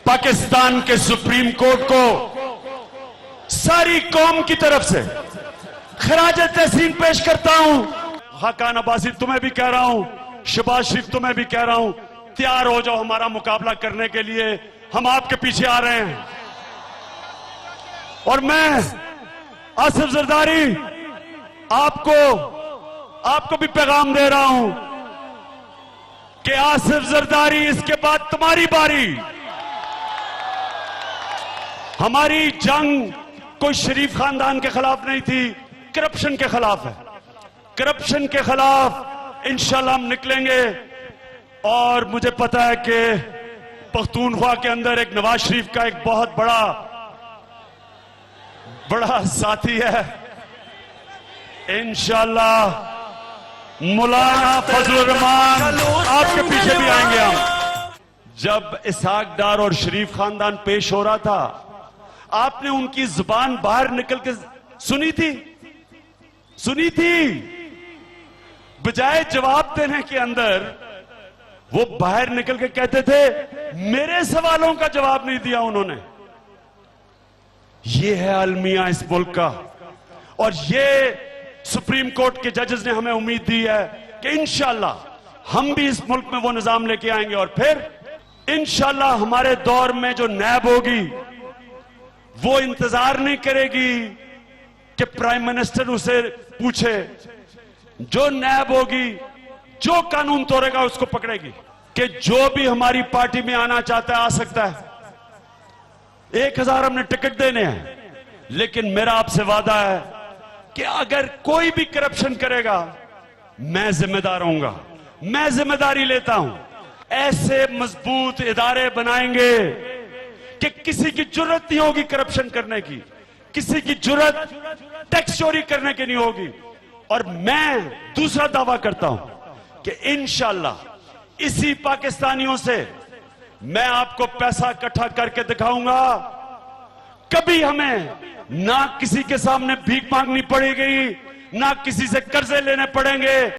पाकिस्तान के supreme court को सारी कौम की तरफ से खराज तहसीन पेश करता हूं। हाकान अब्बासी तुम्हें भी कह रहा हूं, शहबाज शरीफ तुम्हें भी कह रहा हूं, तैयार हो जाओ हमारा मुकाबला करने के लिए, हम आपके पीछे आ रहे हैं। और मैं आसिफ जरदारी आपको भी पैगाम दे रहा हूं कि आसिफ जरदारी, इसके बाद तुम्हारी बारी। हमारी जंग कोई शरीफ खानदान के खिलाफ नहीं थी, करप्शन के खिलाफ है। करप्शन के खिलाफ इंशाल्लाह हम निकलेंगे। और मुझे पता है कि पख्तूनख्वा के अंदर एक नवाज शरीफ का एक बहुत बड़ा साथी है। इंशाल्लाह मौलाना फजलुर रहमान आपके पीछे भी आएंगे हम। जब इसहाक डार और शरीफ खानदान पेश हो रहा था, आपने उनकी जुबान बाहर निकल के सुनी थी। बजाय जवाब देने के अंदर वो बाहर निकल के कहते थे, मेरे सवालों का जवाब नहीं दिया उन्होंने। ये है अलमिया इस मुल्क का। और ये सुप्रीम कोर्ट के जजेस ने हमें उम्मीद दी है कि इंशाल्लाह हम भी इस मुल्क में वो निजाम लेके आएंगे। और फिर इंशाल्लाह हमारे दौर में जो नैब होगी वो इंतजार नहीं करेगी कि प्राइम मिनिस्टर उसे पूछे। जो नैब होगी, जो कानून तोड़ेगा उसको पकड़ेगी कि जो भी हमारी पार्टी में आना चाहता है आ सकता है। 1000 हमने टिकट देने हैं, लेकिन मेरा आपसे वादा है कि अगर कोई भी करप्शन करेगा मैं जिम्मेदार होऊंगा। मैं जिम्मेदारी लेता हूं। ऐसे मजबूत इदारे बनाएंगे कि किसी की जरूरत नहीं होगी करप्शन करने की, किसी की जरूरत टैक्स चोरी करने की नहीं होगी। और मैं दूसरा दावा करता हूं कि इंशाल्लाह इसी पाकिस्तानियों से मैं आपको पैसा इकट्ठा करके दिखाऊंगा। कभी हमें ना किसी के सामने भीख मांगनी पड़ेगी, ना किसी से कर्जे लेने पड़ेंगे।